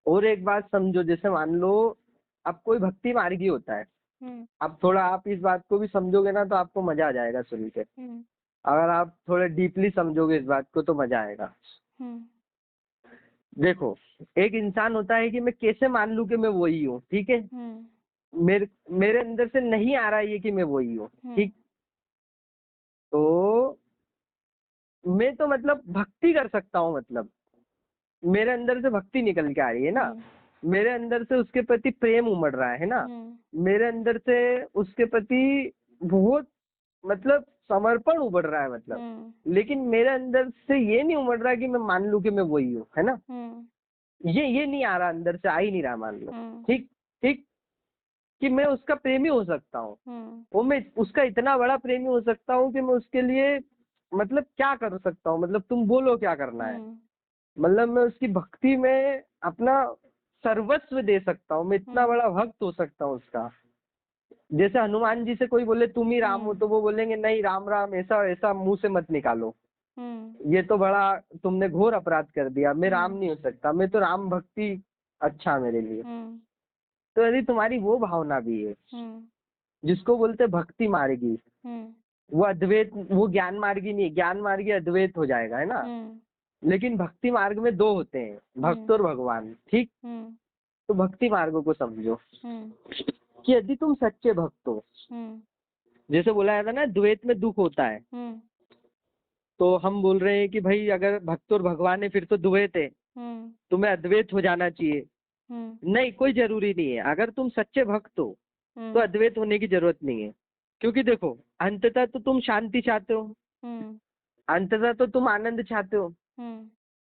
और एक बात समझो, जैसे मान लो अब कोई भक्ति मार्गी होता है, अब थोड़ा आप इस बात को भी समझोगे ना तो आपको मजा आ जाएगा सुन के। अगर आप थोड़ा डीपली समझोगे इस बात को तो मजा आएगा। देखो, एक इंसान होता है कि मैं कैसे मान लूं कि मैं वही हूँ, ठीक है। मेरे मेरे अंदर से नहीं आ रहा है ये कि मैं वही हूँ, ठीक। तो मैं तो मतलब भक्ति कर सकता हूँ, मतलब मेरे अंदर से भक्ति निकल के आ रही है ना, मेरे अंदर से उसके प्रति प्रेम उमड़ रहा है ना, मेरे अंदर से उसके प्रति बहुत मतलब समर्पण उमड़ रहा है, मतलब लेकिन मेरे अंदर से ये नहीं उमड़ रहा कि मैं मान लूं कि मैं वही हूँ, है ना। ये नहीं आ रहा, अंदर से आ ही नहीं रहा, मान लो, ठीक ठीक, कि मैं उसका प्रेमी हो सकता हूँ। वो मैं उसका इतना बड़ा प्रेमी हो सकता हूँ कि मैं उसके लिए मतलब क्या कर सकता हूँ, मतलब तुम बोलो क्या करना है। मतलब मैं उसकी भक्ति में अपना सर्वस्व दे सकता हूँ, मैं इतना बड़ा भक्त हो सकता हूँ उसका। जैसे हनुमान जी से कोई बोले तुम ही राम हो, तो वो बोलेंगे नहीं, राम राम ऐसा ऐसा मुंह से मत निकालो, ये तो बड़ा तुमने घोर अपराध कर दिया, मैं राम नहीं हो सकता, मैं तो राम भक्ति अच्छा मेरे लिए। तो यदि तुम्हारी वो भावना भी है, जिसको बोलते भक्ति मार्गी, वो अद्वैत, वो ज्ञान मार्गी नहीं, ज्ञान मार्गी अद्वैत हो जाएगा, है ना। लेकिन भक्ति मार्ग में दो होते हैं, भक्त और भगवान, ठीक। तो भक्ति मार्ग को समझो कि यदि तुम सच्चे भक्त हो, जैसे बोला जाता ना द्वैत में दुख होता है, तो हम बोल रहे हैं कि भाई अगर भक्त और भगवान है फिर तो द्वैत है, तुम्हें अद्वैत हो जाना चाहिए। नहीं, कोई जरूरी नहीं है। अगर तुम सच्चे भक्त हो तो अद्वैत होने की जरूरत नहीं है, क्योंकि देखो अंततः तो तुम शांति चाहते हो, अंततः तो तुम आनंद चाहते हो।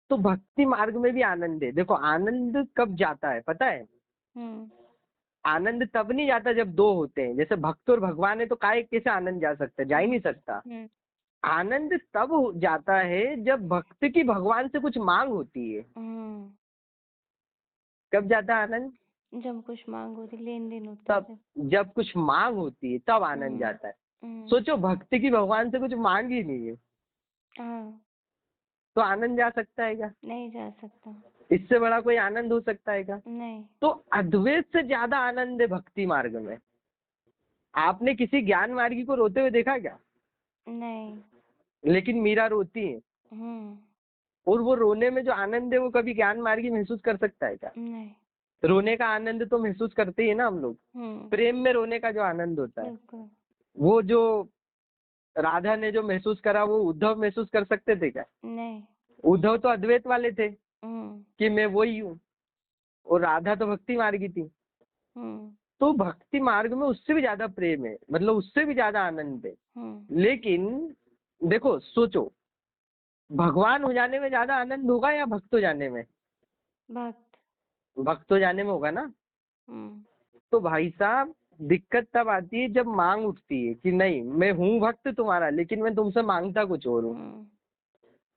तो भक्ति मार्ग में भी आनंद है। देखो आनंद कब जाता है पता है, आनंद तब नहीं जाता जब दो होते हैं। जैसे भक्त और भगवान है तो काय कैसे आनंद जा सकता है, जा ही नहीं सकता। आनंद तब जाता है जब भक्त की भगवान से कुछ मांग होती है। कब जाता है आनंद? जब कुछ मांग होती, लेन देन होता है, तब जब कुछ मांग होती है तब आनंद जाता है। सोचो भक्त की भगवान से कुछ मांग ही नहीं है, तो आनंद जा सकता है क्या? नहीं जा सकता। इससे बड़ा कोई आनंद हो सकता है क्या? नहीं। तो अद्वैत से ज्यादा आनंद है भक्ति मार्ग में। आपने किसी ज्ञान मार्गी को रोते हुए देखा क्या? नहीं। लेकिन मीरा रोती है, और वो रोने में जो आनंद है वो कभी ज्ञान मार्गी महसूस कर सकता है क्या? नहीं। रोने का आनंद तो महसूस करते ही है ना हम लोग। प्रेम में रोने का जो आनंद होता है, बिल्कुल। वो जो राधा ने जो महसूस करा वो उद्धव महसूस कर सकते थे क्या? नहीं। उद्धव तो अद्वैत वाले थे कि मैं वही हूँ, और राधा तो भक्ति मार्गी थी। तो भक्ति मार्ग में उससे भी ज्यादा प्रेम है, मतलब उससे भी ज्यादा आनंद है। लेकिन देखो सोचो, भगवान हो जाने में ज्यादा आनंद होगा या भक्त हो जाने में? भक्त हो जाने में होगा ना। तो भाई साहब दिक्कत तब आती है जब मांग उठती है कि नहीं मैं हूँ भक्त तुम्हारा, लेकिन मैं तुमसे मांगता कुछ और हूँ।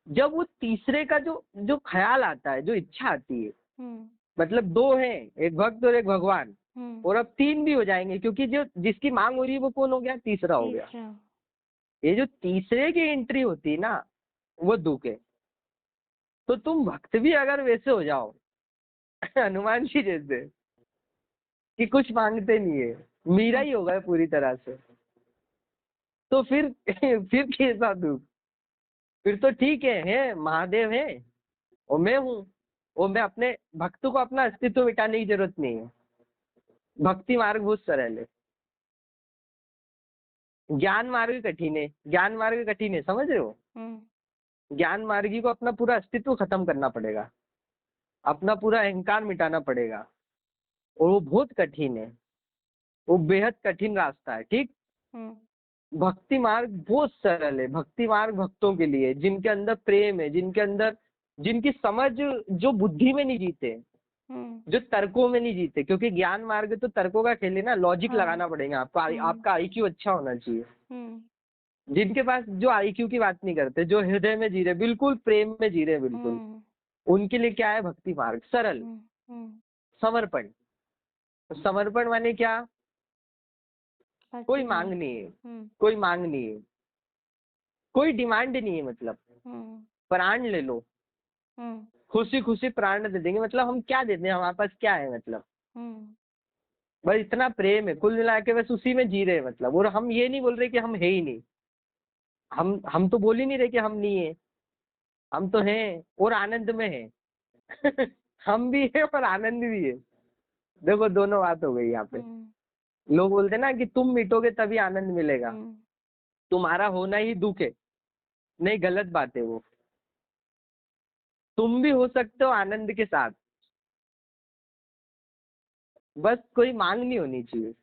जब वो तीसरे का जो जो ख्याल आता है, जो इच्छा आती है, मतलब दो हैं, एक भक्त और एक भगवान, और अब तीन भी हो जाएंगे, क्योंकि जो जिसकी मांग हो रही है वो कौन हो गया? तीसरा हो गया। ये जो तीसरे की एंट्री होती है ना, वो दुख है। तो तुम भक्त भी अगर वैसे हो जाओ हनुमान जी जैसे, कि कुछ मांगते नहीं है, मीरा ही होगा पूरी तरह से, तो फिर फिर कैसा दुख? फिर तो ठीक है महादेव है और मैं हूँ, और मैं अपने भक्त को अपना अस्तित्व मिटाने की जरूरत नहीं है। भक्ति मार्ग बहुत सरल है, ज्ञान मार्ग कठिन है। ज्ञान मार्ग कठिन है, समझ रहे हो? ज्ञान मार्गी को अपना पूरा अस्तित्व खत्म करना पड़ेगा, अपना पूरा अहंकार मिटाना पड़ेगा, और वो बहुत कठिन है, वो बेहद कठिन रास्ता है, ठीक। भक्ति मार्ग बहुत सरल है। भक्ति मार्ग भक्तों के लिए जिनके अंदर प्रेम है, जिनके अंदर जिनकी समझ जो बुद्धि में नहीं जीते, जो तर्कों में नहीं जीते, क्योंकि ज्ञान मार्ग तो तर्कों का खेल है ना, लॉजिक लगाना पड़ेगा आपको, आपका आईक्यू अच्छा होना चाहिए। जिनके पास जो आईक्यू की बात नहीं करते, जो हृदय में जी रहे, बिल्कुल प्रेम में जी रहे, बिल्कुल, उनके लिए क्या है भक्ति मार्ग? सरल, समर्पण। समर्पण माने क्या? कोई मांग नहीं है, कोई मांग नहीं है, कोई डिमांड नहीं है, मतलब प्राण ले लो, खुशी खुशी प्राण दे देंगे, मतलब हम क्या देते हैं, हमारे पास क्या है, मतलब बस इतना प्रेम है, कुल मिला के बस उसी में जी रहे हैं मतलब। और हम ये नहीं बोल रहे कि हम है ही नहीं, हम तो बोल ही नहीं रहे कि हम नहीं है, हम तो हैं और आनंद में है। हम भी है और आनंद भी है। देखो दोनों बात हो गई यहाँ पे। लोग बोलते हैं ना कि तुम मिटोगे तभी आनंद मिलेगा, तुम्हारा होना ही दुख है। नहीं, गलत बात है वो। तुम भी हो सकते हो आनंद के साथ, बस कोई मांग नहीं होनी चाहिए।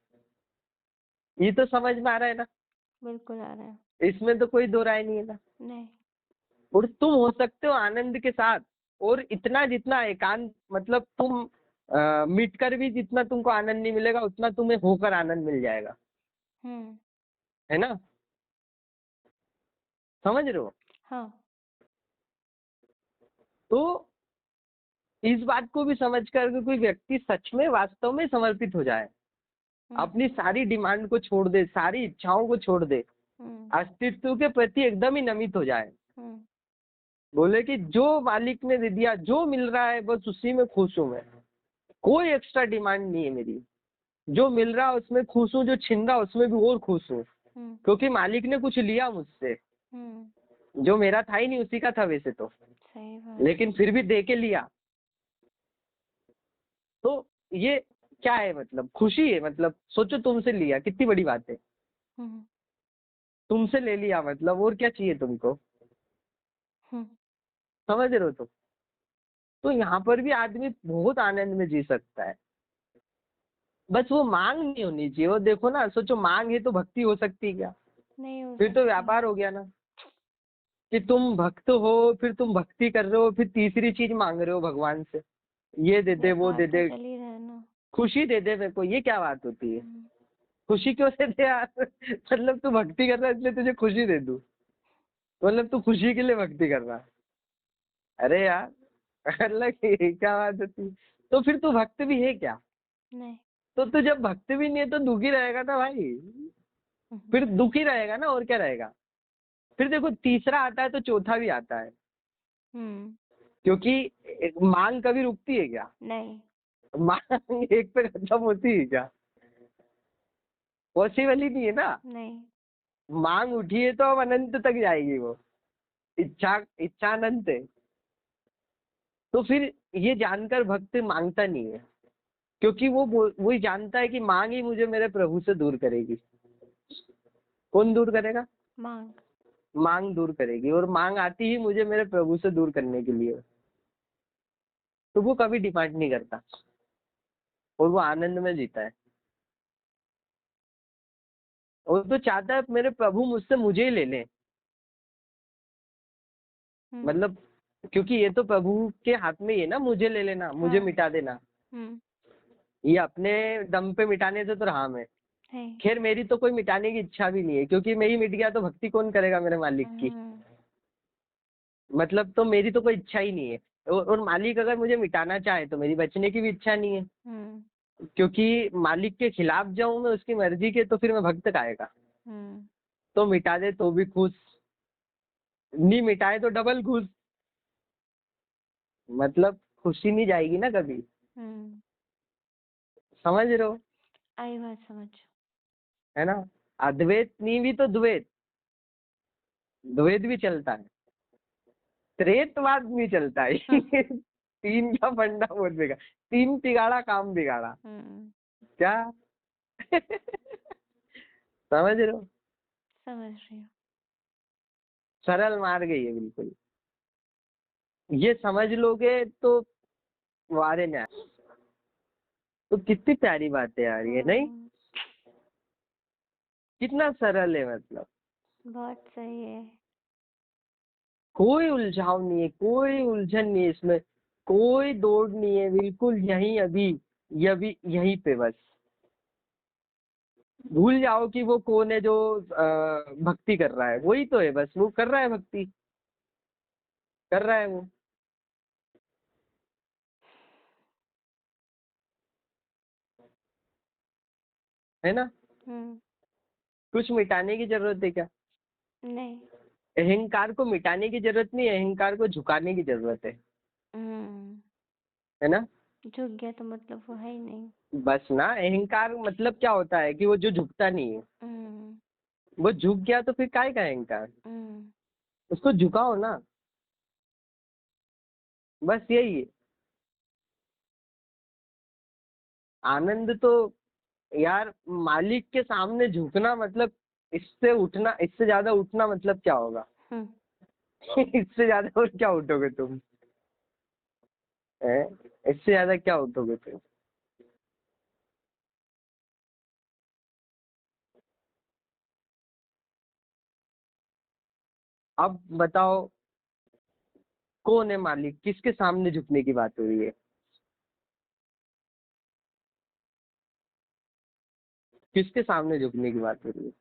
ये तो समझ में आ रहा है ना, बिल्कुल आ रहा है। इसमें तो कोई दो राय नहीं है ना। नहीं। और तुम हो सकते हो आनंद के साथ, और इतना जितना एकांत, मतलब तुम मिट कर भी जितना तुमको आनंद नहीं मिलेगा, उतना तुम्हें होकर आनंद मिल जाएगा, है ना? समझ रहे हो? हाँ। तो इस बात को भी समझ कर के कोई व्यक्ति सच में वास्तव में समर्पित हो जाए, अपनी सारी डिमांड को छोड़ दे, सारी इच्छाओं को छोड़ दे, अस्तित्व के प्रति एकदम ही नमित हो जाए, बोले कि जो मालिक ने दे दिया, जो मिल रहा है बस उसी में खुश हूं मैं, कोई एक्स्ट्रा डिमांड नहीं है मेरी, जो मिल रहा है उसमें खुश हूँ, जो छिन रहा है उसमें भी और खुश हूँ, क्योंकि मालिक ने कुछ लिया मुझसे, जो मेरा था ही नहीं, उसी का था वैसे तो, सही बात। लेकिन फिर भी दे के लिया। तो ये क्या है, मतलब खुशी है, मतलब सोचो तुमसे लिया, कितनी बड़ी बात है, तुमसे ले लिया, मतलब और क्या चाहिए तुमको? समझ रहे हो तुम? तो यहाँ पर भी आदमी बहुत आनंद में जी सकता है, बस वो मांग नहीं होनी चाहिए। वो देखो ना, सोचो मांग है तो भक्ति हो सकती है क्या? नहीं हो फिर तो सकती। व्यापार हो गया ना, कि तुम भक्त हो, फिर तुम भक्ति कर रहे हो, फिर तीसरी चीज मांग रहे हो भगवान से, ये दे दे, वो व्यापार दे तो दे, चल ही रहा है ना। खुशी दे दे मेरे को, ये क्या बात होती है? खुशी क्यों दे दे यार? मतलब तू भक्ति कर रहा है इसलिए तुझे खुशी दे दूं, मतलब तू खुशी के लिए भक्ति कर रहा है? अरे यार, मतलब ये क्या बात होती है? तो फिर तू भक्त भी है क्या? नहीं। तो तू जब भक्त भी नहीं है तो दुखी रहेगा ना भाई, फिर दुखी रहेगा ना, और क्या रहेगा? फिर देखो तीसरा आता है तो चौथा भी आता है, क्योंकि मांग कभी रुकती है क्या? नहीं। मांग एक पे खत्म होती है क्या? पॉसिबल ही नहीं है ना। नहीं। मांग उठी है तो अब अनंत तक जाएगी वो, इच्छा इच्छा अनंत है। तो फिर ये जानकर भक्त मांगता नहीं है, क्योंकि वो वही जानता है कि मांग ही मुझे मेरे प्रभु से दूर करेगी। कौन दूर करेगा? मांग। मांग दूर करेगी, और मांग आती ही मुझे मेरे प्रभु से दूर करने के लिए। तो वो कभी डिमांड नहीं करता, और वो आनंद में जीता है। वो तो चाहता है मेरे प्रभु मुझसे मुझे ही ले लें, मतलब क्योंकि ये तो प्रभु के हाथ में ही है ना, मुझे ले लेना, मुझे हाँ। मिटा देना। ये अपने दम पे मिटाने से तो रहा मैं। है। खैर मेरी तो कोई मिटाने की इच्छा भी नहीं है, क्योंकि मैं ही मिट गया तो भक्ति कौन करेगा मेरे मालिक की? मतलब तो मेरी तो कोई इच्छा ही नहीं है। और मालिक अगर मुझे मिटाना चाहे तो मेरी बचने की भी इच्छा नहीं है, क्योंकि मालिक के खिलाफ जाऊं मैं उसकी मर्जी के, तो फिर मैं भक्त काहेगा? तो मिटा दे तो भी खुश, नहीं मिटाए तो डबल खुश, मतलब खुशी नहीं जाएगी ना कभी। समझ रहे हो? आई बात समझ। है ना? अद्वैत नहीं भी तो द्वैत, द्वैत भी चलता है, त्रेतवाद भी चलता है। तीन का फंडा बहुत बिगाड़ा, तीन तिगाड़ा काम बिगाड़ा क्या? समझ रहे हो? समझ रही हूँ। सरल मार्ग है ये बिल्कुल, ये समझ लोगे तो वारे न्याय। तो कितनी प्यारी बात है यार ये, नहीं? कितना सरल है, मतलब बहुत सही है। कोई उलझाव नहीं है, कोई उलझन नहीं है इसमें, कोई दौड़ नहीं है, बिल्कुल यहीं अभी, यहीं पे बस। भूल जाओ कि वो कौन है जो भक्ति कर रहा है, वही तो है, बस वो कर रहा है भक्ति, कर रहा है वो, है ना? कुछ मिटाने की जरूरत है क्या? नहीं। अहंकार को मिटाने की जरूरत नहीं है, अहंकार को झुकाने की जरूरत है। है ना। झुक गया तो मतलब वो है ही नहीं। बस ना, अहंकार मतलब क्या होता है कि वो जो झुकता नहीं है, वो झुक गया तो फिर काय का अहंकार, उसको झुकाओ ना, बस यही है। आनंद तो यार मालिक के सामने झुकना मतलब, इससे उठना, इससे ज्यादा उठना मतलब क्या होगा? इससे ज्यादा और क्या उठोगे तुम? हैं? इससे ज्यादा क्या उठोगे तुम? अब बताओ, कौन है मालिक? किसके सामने झुकने की बात हो रही है? किसके सामने झुकने की बात हो रही है?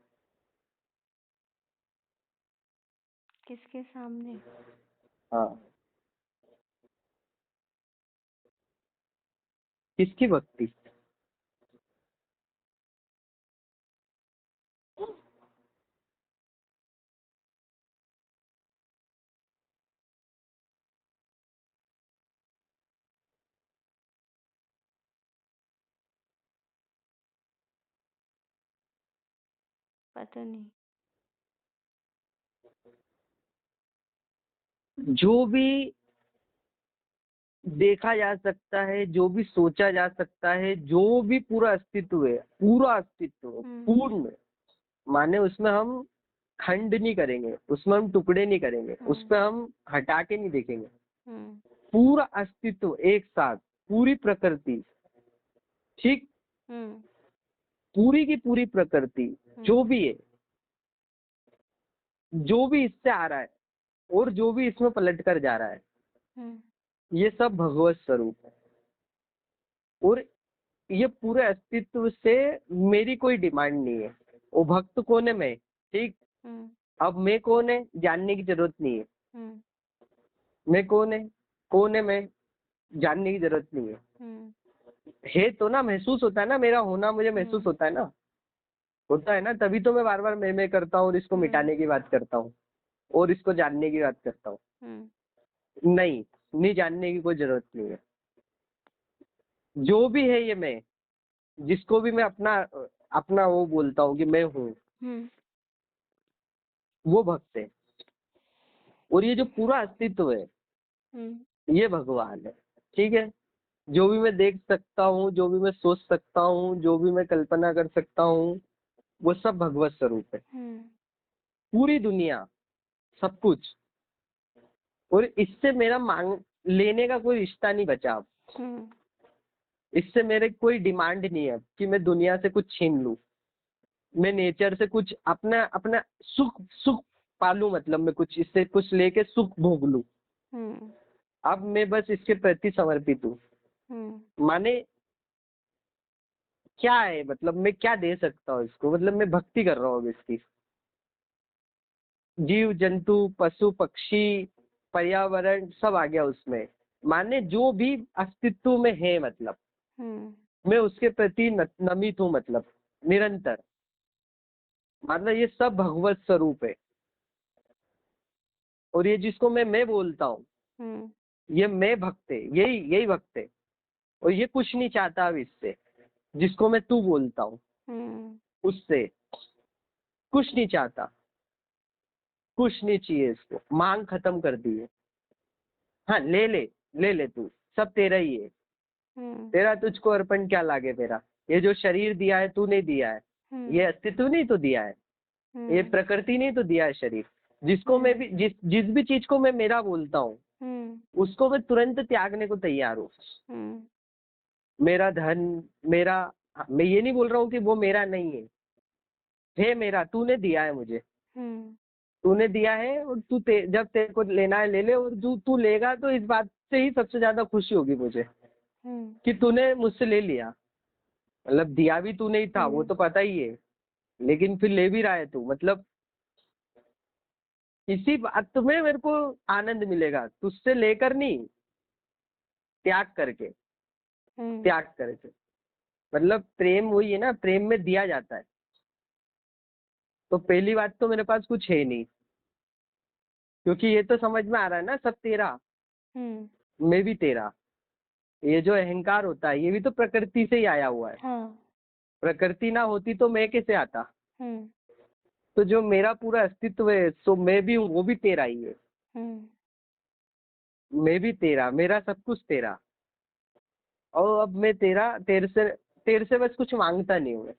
किसके सामने? हाँ, किसकी भक्ति? पता नहीं। जो भी देखा जा सकता है, जो भी सोचा जा सकता है, जो भी पूरा अस्तित्व है, पूरा अस्तित्व पूर्ण, माने उसमें हम खंड नहीं करेंगे, उसमें हम टुकड़े नहीं करेंगे, उस पर हम हटा के नहीं देखेंगे। पूरा अस्तित्व एक साथ, पूरी प्रकृति, ठीक, पूरी की पूरी प्रकृति, जो भी है, जो भी इससे आ रहा है और जो भी इसमें पलट कर जा रहा है, ये सब भगवत स्वरूप है। और ये पूरे अस्तित्व से मेरी कोई डिमांड नहीं है। वो भक्त कौन है? मैं, ठीक। अब मैं कौन है जानने की जरूरत नहीं है। मैं कौन है मैं जानने की जरूरत नहीं है तो ना, महसूस होता है ना, मेरा होना मुझे महसूस होता है ना, होता है ना, तभी तो मैं बार बार मैं करता हूँ और इसको मिटाने की बात करता हूँ और इसको जानने की बात करता हूँ। नहीं, नहीं जानने की कोई जरूरत नहीं है। जो भी है ये मैं, जिसको भी मैं अपना अपना वो बोलता हूँ कि मैं हूँ, वो भक्त है। और ये जो पूरा अस्तित्व है, ये भगवान है, ठीक है। जो भी मैं देख सकता हूँ, जो भी मैं सोच सकता हूँ, जो भी मैं कल्पना कर सकता हूँ, वो सब भगवत स्वरूप है। पूरी दुनिया, सब कुछ। और इससे मेरा मांग लेने का कोई रिश्ता नहीं बचा अब। इससे मेरे कोई डिमांड नहीं है कि मैं दुनिया से कुछ छीन लूं, मैं नेचर से कुछ अपना अपना सुख सुख पालूं, मतलब मैं कुछ इससे कुछ लेके सुख भोग लूं। अब मैं बस इसके प्रति समर्पित हूँ। माने क्या है, मतलब मैं क्या दे सकता हूँ इसको, मतलब मैं भक्ति कर रहा हूँ इसकी। जीव जंतु पशु पक्षी पर्यावरण सब आ गया उसमें, माने जो भी अस्तित्व में है, मतलब मैं उसके प्रति नमित हूँ, मतलब निरंतर। मतलब ये सब भगवत स्वरूप है। और ये जिसको मैं बोलता हूँ, ये मैं भक्त है, यही यही भक्त है। और ये कुछ नहीं चाहता अब इससे, जिसको मैं तू बोलता हूँ, उससे कुछ नहीं चाहता, कुछ नहीं चाहिए इसको, मांग खत्म कर दी है। हाँ, ले ले, ले ले, तू सब तेरा ही है, तेरा, तुझको अर्पण क्या लागे तेरा। ये जो शरीर दिया है तूने दिया है, ये अस्तित्व नहीं तो दिया है, ये प्रकृति नहीं तो दिया है शरीर। जिसको मैं भी जिस भी चीज को मैं मेरा बोलता हूँ, उसको मैं तुरंत त्यागने को तैयार हूँ। मेरा धन, मेरा, मैं ये नहीं बोल रहा हूँ कि वो मेरा नहीं है मेरा, तूने दिया है मुझे, तूने दिया है। और जब तेरे को लेना है ले ले, और जो तू लेगा तो इस बात से ही सबसे ज्यादा खुशी होगी मुझे कि तूने मुझसे ले लिया। मतलब दिया भी तूने ही था, वो तो पता ही है, लेकिन फिर ले भी रहा है तू, मतलब इसी बात में मेरे को आनंद मिलेगा, तुझसे लेकर नहीं, त्याग करके, त्याग करके। मतलब प्रेम वही है ना, प्रेम में दिया जाता है। तो पहली बात तो मेरे पास कुछ है नहीं, क्योंकि ये तो समझ में आ रहा है ना, सब तेरा, मैं भी तेरा। ये जो अहंकार होता है ये भी तो प्रकृति से ही आया हुआ है। हाँ। प्रकृति ना होती तो मैं कैसे आता। हम्म। तो जो मेरा पूरा अस्तित्व है सो मैं भी हूँ, वो भी तेरा ही है। हम्म। मैं भी तेरा, मेरा सब कुछ तेरा। और अब मैं तेरे से बस कुछ मांगता नहीं हूँ मैं।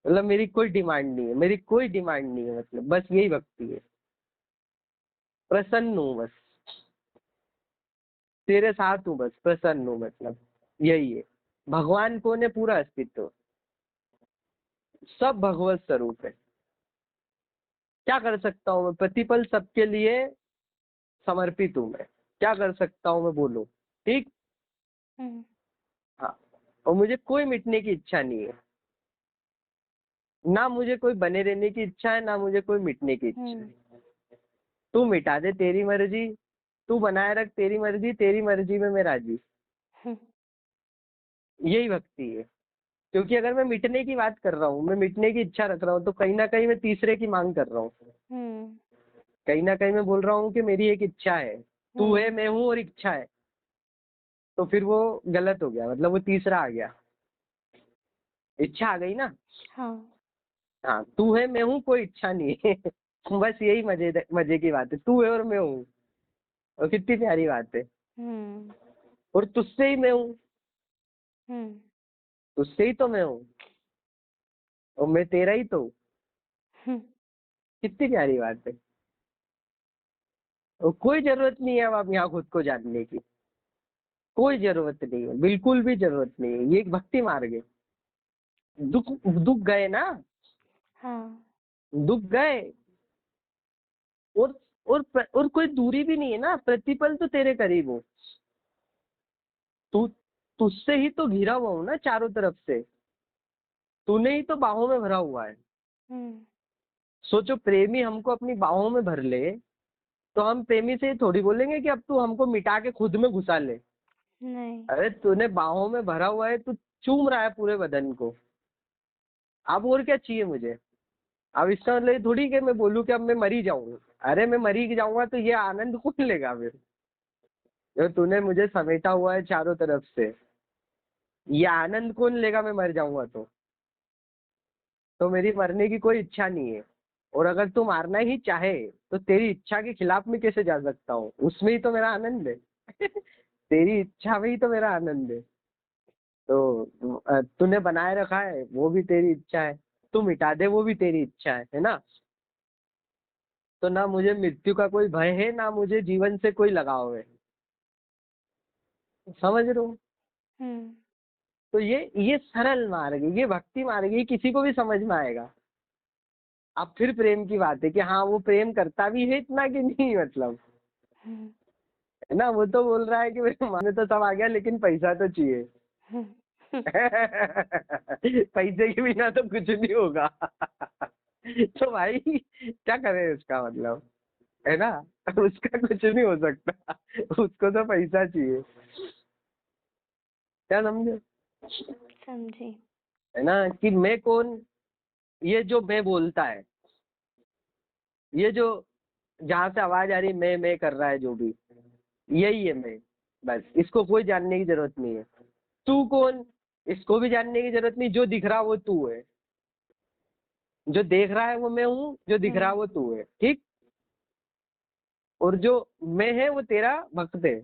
मतलब मेरी कोई डिमांड नहीं है, मेरी कोई डिमांड नहीं है, मतलब बस यही भक्ति है। प्रसन्न हूँ बस, तेरे साथ हूँ बस, प्रसन्न हूँ, मतलब यही है। भगवान कौन है? पूरा अस्तित्व, सब भगवत स्वरूप है। क्या कर सकता हूँ मैं? प्रतिपल सबके लिए समर्पित हूँ मैं। क्या कर सकता हूँ मैं? बोलो। ठीक। हम्म। हाँ। और मुझे कोई मिटने की इच्छा नहीं है, ना मुझे कोई बने रहने की इच्छा है, ना मुझे कोई मिटने की इच्छा हम्म। है। तू मिटा दे तेरी मर्जी, तू बनाए रख तेरी मर्जी, तेरी मर्जी में मैं राजी। हम्म। यही भक्ति है। क्योंकि अगर मैं मिटने की बात कर रहा हूँ, मैं मिटने की इच्छा रख रहा हूँ, तो कहीं ना कहीं मैं तीसरे की मांग कर रहा हूँ। हम्म। कहीं ना कहीं मैं बोल रहा हूँ कि मेरी एक इच्छा है, तू है, हम्म। मैं हूँ और इच्छा है। तो फिर वो गलत हो गया, मतलब वो तीसरा आ गया। इच्छा आ गई ना। हाँ। हाँ, तू है मैं हूँ, कोई इच्छा नहीं है। बस यही मजे मजे की बात है, तू है और मैं हूँ। और कितनी प्यारी बात है। हम्म। और तुझसे ही मैं हूँ, हम्म। तुझसे ही तो मैं हूँ, और मैं तेरा ही तो हूँ। हम्म। कितनी प्यारी बात है। और कोई जरूरत नहीं है अब आप यहाँ खुद को जानने की। कोई जरूरत नहीं है, बिल्कुल भी जरूरत नहीं है। ये एक भक्ति मार्ग है। दुख दुख गए ना, हाँ। दुख गए। और और कोई दूरी भी नहीं है ना, प्रतिपल तो तेरे करीब हो। तू तुझसे ही तो घिरा हुआ हूं ना चारों तरफ से। तूने ही तो बाहों में भरा हुआ है। हम्म। सोचो, प्रेमी हमको अपनी बाहों में भर ले, तो हम प्रेमी से ही थोड़ी बोलेंगे कि अब तू हमको मिटा के खुद में घुसा ले। नहीं। अरे तूने बाहों में भरा हुआ है, तू चूम रहा है पूरे बदन को। अब और क्या चाहिए मुझे? अब इसका मतलब ये थोड़ी कि मैं बोलूँ कि अब मैं मरी जाऊंगा। अरे मैं मरी जाऊंगा तो ये आनंद कौन लेगा फिर? जो तूने मुझे समेटा हुआ है चारों तरफ से, ये आनंद कौन लेगा? मैं मर जाऊंगा तो मेरी मरने की कोई इच्छा नहीं है। और अगर तू मारना ही चाहे तो तेरी इच्छा के खिलाफ मैं कैसे जा सकता हूँ? उसमें ही तो मेरा आनंद है। तेरी इच्छा में ही तो मेरा आनंद है। तो तूने बनाए रखा है वो भी तेरी इच्छा है, तू मिटा दे वो भी तेरी इच्छा है ना? तो ना मुझे मृत्यु का कोई भय है, ना मुझे जीवन से कोई लगाव है। समझ रहे हो? हम्म। तो ये सरल मार्ग है, ये भक्ति मार्ग है, ये किसी को भी समझ में आएगा। अब फिर प्रेम की बात है कि हाँ वो प्रेम करता भी है इतना कि नहीं, मतलब हम्म। है ना? वो तो बोल रहा है कि मेरे मन में तो सब आ गया लेकिन पैसा तो चाहिए। हम्म। पैसे के बिना तो कुछ नहीं होगा। तो भाई क्या करें उसका, मतलब है ना? उसका कुछ नहीं हो सकता, उसको तो पैसा चाहिए। क्या समझे? समझी। है ना कि मैं कौन? ये जो मैं बोलता है, ये जो जहां से आवाज आ रही मैं कर रहा है जो भी, यही है मैं। बस इसको कोई जानने की जरूरत नहीं है। तू कौन? इसको भी जानने की जरूरत नहीं। जो दिख रहा वो तू है, जो देख रहा है वो मैं हूँ, जो दिख रहा हम्म। वो तू है। ठीक। और जो मैं है वो तेरा भक्त है।